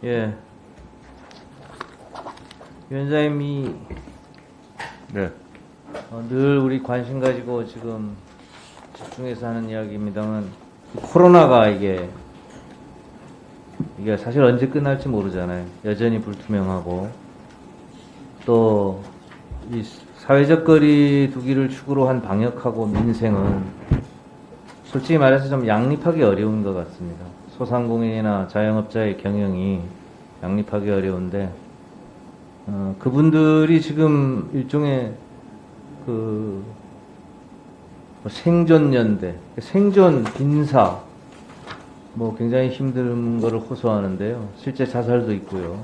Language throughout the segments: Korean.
예. 위원장님이 네. 늘 우리 관심 가지고 지금 집중해서 하는 이야기입니다만 코로나가 이게 사실 언제 끝날지 모르잖아요. 여전히 불투명하고 또 이 사회적 거리 두기를 축으로 한 방역하고 민생은 솔직히 말해서 좀 양립하기 어려운 것 같습니다. 소상공인이나 자영업자의 경영이 양립하기 어려운데 그분들이 지금 일종의 그 생존연대, 생존 빈사 뭐 굉장히 힘든 거를 호소하는데요. 실제 자살도 있고요.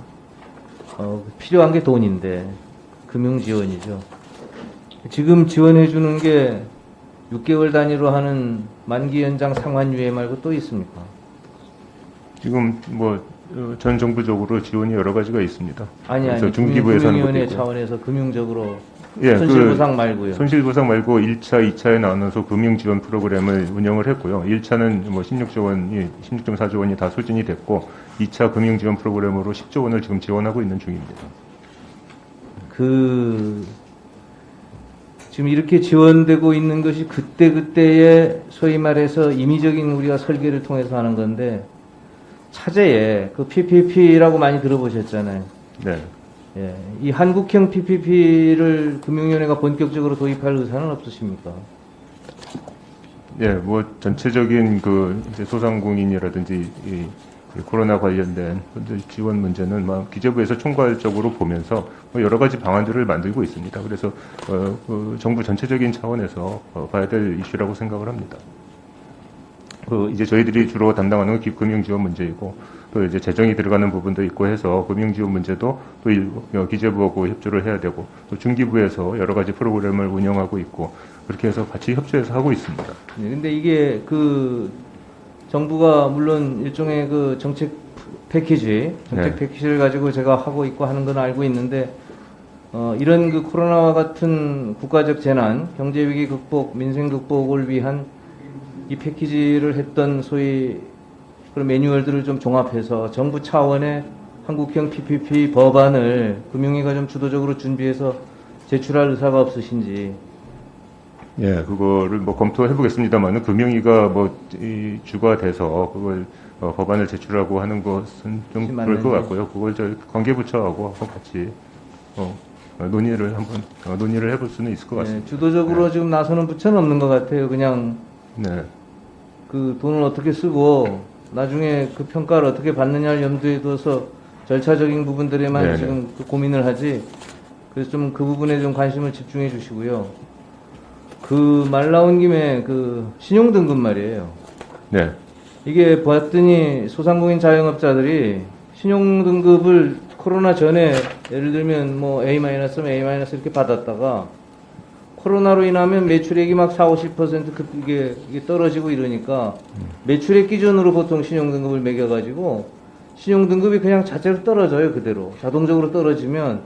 필요한 게 돈인데 금융 지원이죠. 지금 지원해 주는 게 6개월 단위로 하는 만기 연장 상환유예 말고 또 있습니까? 지금 뭐 전 정부적으로 지원이 여러 가지가 있습니다. 아니 그래서 중기부에서 하는 것도 금융위원회 있고. 차원에서 금융적으로 예, 손실보상 말고요. 손실보상 말고 1차, 2차에 나눠서 금융지원 프로그램을 운영을 했고요. 1차는 뭐 16.4조 원이 다 소진이 됐고 2차 금융지원 프로그램으로 10조 원을 지금 지원하고 있는 중입니다. 지금 이렇게 지원되고 있는 것이 그때그때의 소위 말해서 임의적인 우리가 설계를 통해서 하는 건데 차제에 그 PPP라고 많이 들어보셨잖아요. 네. 예, 이 한국형 PPP를 금융위원회가 본격적으로 도입할 의사는 없으십니까? 예, 뭐 전체적인 그 이제 소상공인이라든지 이 코로나 관련된 지원 문제는 막 기재부에서 총괄적으로 보면서 뭐 여러 가지 방안들을 만들고 있습니다. 그래서 그 정부 전체적인 차원에서 봐야 될 이슈라고 생각을 합니다. 이제 저희들이 주로 담당하는 건 금융지원 문제이고 또 이제 재정이 들어가는 부분도 있고 해서 금융지원 문제도 또 기재부하고 협조를 해야 되고 또 중기부에서 여러 가지 프로그램을 운영하고 있고 그렇게 해서 같이 협조해서 하고 있습니다. 네, 근데 이게 그 정부가 물론 일종의 그 정책 패키지, 네. 패키지를 가지고 제가 하고 있고 하는 건 알고 있는데 이런 그 코로나와 같은 국가적 재난, 경제 위기 극복, 민생 극복을 위한 이 패키지를 했던 소위 그런 매뉴얼들을 좀 종합해서 정부 차원의 한국형 PPP 법안을 금융위가 좀 주도적으로 준비해서 제출할 의사가 없으신지. 예, 그거를 뭐 검토해 보겠습니다만은 금융위가 뭐 이 주가 돼서 그걸 법안을 제출하고 하는 것은 좀 그럴 것 같고요. 그걸 저희 관계부처하고 한번 같이 논의를 해볼 수는 있을 것 같습니다. 네, 주도적으로 지금 나서는 부처는 없는 것 같아요. 그냥 네. 그 돈을 어떻게 쓰고 나중에 그 평가를 어떻게 받느냐를 염두에 둬서 절차적인 부분들에만 네네. 지금 그 고민을 하지. 그래서 좀 그 부분에 좀 관심을 집중해 주시고요. 그 말 나온 김에 그 신용등급 말이에요. 네. 이게 봤더니 소상공인 자영업자들이 신용등급을 코로나 전에 예를 들면 뭐 A-, A- 이렇게 받았다가 코로나로 인하면 매출액이 막 40~50% 이게 떨어지고 이러니까 매출액 기준으로 보통 신용등급을 매겨가지고 신용등급이 그냥 자체로 떨어져요. 그대로 자동적으로 떨어지면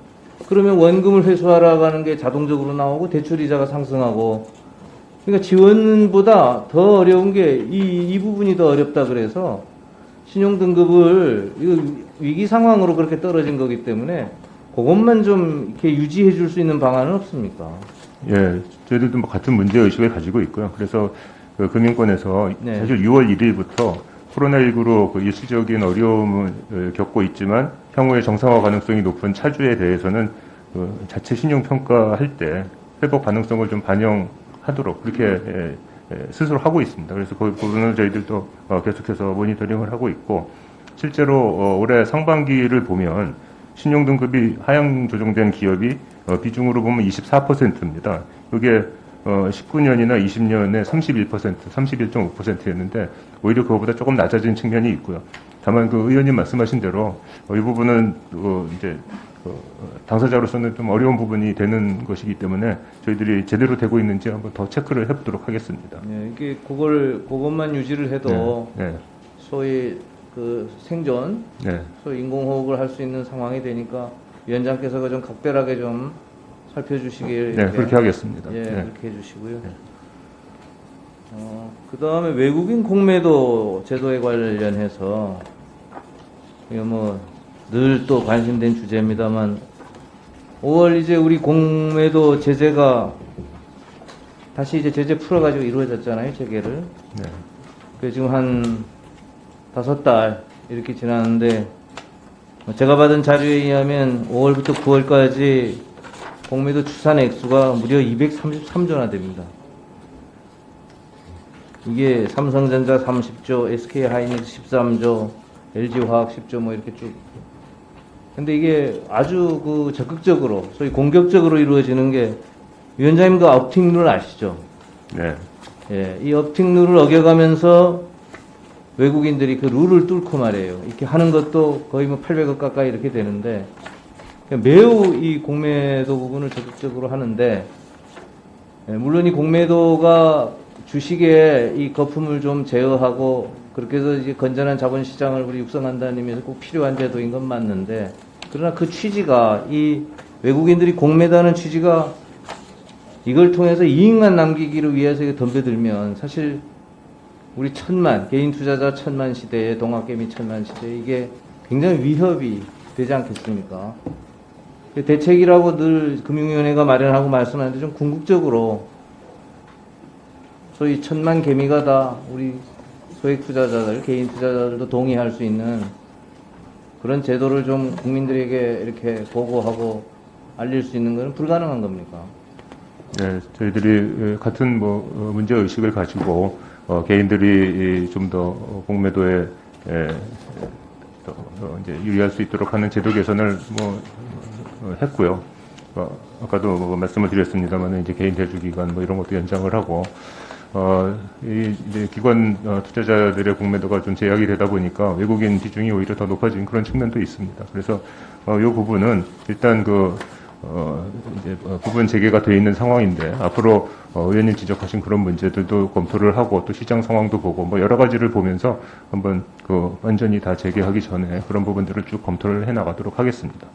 그러면 원금을 회수하라고 하는 게 자동적으로 나오고 대출이자가 상승하고 그러니까 지원보다 더 어려운 게 이 부분이 더 어렵다 그래서 신용등급을 이거 위기 상황으로 그렇게 떨어진 거기 때문에 그것만 좀 이렇게 유지해 줄 수 있는 방안은 없습니까? 예, 저희들도 뭐 같은 문제 의식을 가지고 있고요. 그래서 그 금융권에서 네. 사실 6월 1일부터 코로나19로 그 일시적인 어려움을 겪고 있지만 향후에 정상화 가능성이 높은 차주에 대해서는 그 자체 신용 평가할 때 회복 가능성을 좀 반영하도록 그렇게 스스로 하고 있습니다. 그래서 그 부분을 저희들도 계속해서 모니터링을 하고 있고 실제로 올해 상반기를 보면 신용 등급이 하향 조정된 기업이 비중으로 보면 24%입니다. 이게 19년이나 20년에 31%, 31.5%였는데 오히려 그거보다 조금 낮아진 측면이 있고요. 다만 그 의원님 말씀하신 대로 이 부분은 이제 당사자로서는 좀 어려운 부분이 되는 것이기 때문에 저희들이 제대로 되고 있는지 한번 더 체크를 해보도록 하겠습니다. 네, 이게 그것만 유지를 해도 네. 소위 그 생존, 네. 소위 인공호흡을 할 수 있는 상황이 되니까 위원장께서가 좀 각별하게 좀 살펴주시길. 네, 그렇게 하겠습니다. 예, 네. 그렇게 해주시고요. 그 다음에 외국인 공매도 제도에 관련해서 이거 뭐 늘 또 관심된 주제입니다만 5월 이제 우리 공매도 제재가 다시 이제 제재 풀어가지고 이루어졌잖아요, 재개를. 네. 그 지금 한 5달 이렇게 지났는데 제가 받은 자료에 의하면 5월부터 9월까지 공매도 추산 액수가 무려 233조나 됩니다. 이게 삼성전자 30조, SK하이닉스 13조, LG화학 10조 뭐 이렇게 쭉. 근데 이게 아주 그 적극적으로, 소위 공격적으로 이루어지는 게 위원장님 그 업팅 룰 아시죠? 네. 예, 이 업팅 룰을 어겨가면서 외국인들이 그 룰을 뚫고 말이에요. 이렇게 하는 것도 거의 뭐 800억 가까이 이렇게 되는데 매우 이 공매도 부분을 적극적으로 하는데 예, 물론 이 공매도가 주식에 이 거품을 좀 제어하고 그렇게 해서 이제 건전한 자본시장을 우리 육성한다는 의미에서 꼭 필요한 제도인 건 맞는데 그러나 그 취지가 이 외국인들이 공매도하는 취지가 이걸 통해서 이익만 남기기를 위해서 이게 덤벼들면 사실 우리 개인 투자자 1000만 시대에 동학개미 1000만 시대에 이게 굉장히 위협이 되지 않겠습니까? 대책이라고 늘 금융위원회가 마련하고 말씀하는데 좀 궁극적으로 소위 1000만 개미가 다 우리 소액 투자자들, 개인 투자자들도 동의할 수 있는 그런 제도를 좀 국민들에게 이렇게 보고하고 알릴 수 있는 것은 불가능한 겁니까? 네, 저희들이 같은 문제 의식을 가지고 개인들이 좀 더 공매도에 이제 유리할 수 있도록 하는 제도 개선을 했고요. 아까도 말씀을 드렸습니다만 이제 개인 대주 기간 이런 것도 연장을 하고 이제 기관 투자자들의 공매도가 좀 제약이 되다 보니까 외국인 비중이 오히려 더 높아진 그런 측면도 있습니다. 그래서 이 부분은 일단 이제 부분 재개가 되어 있는 상황인데 앞으로 의원님 지적하신 그런 문제들도 검토를 하고 또 시장 상황도 보고 여러 가지를 보면서 한번 완전히 다 재개하기 전에 그런 부분들을 쭉 검토를 해 나가도록 하겠습니다.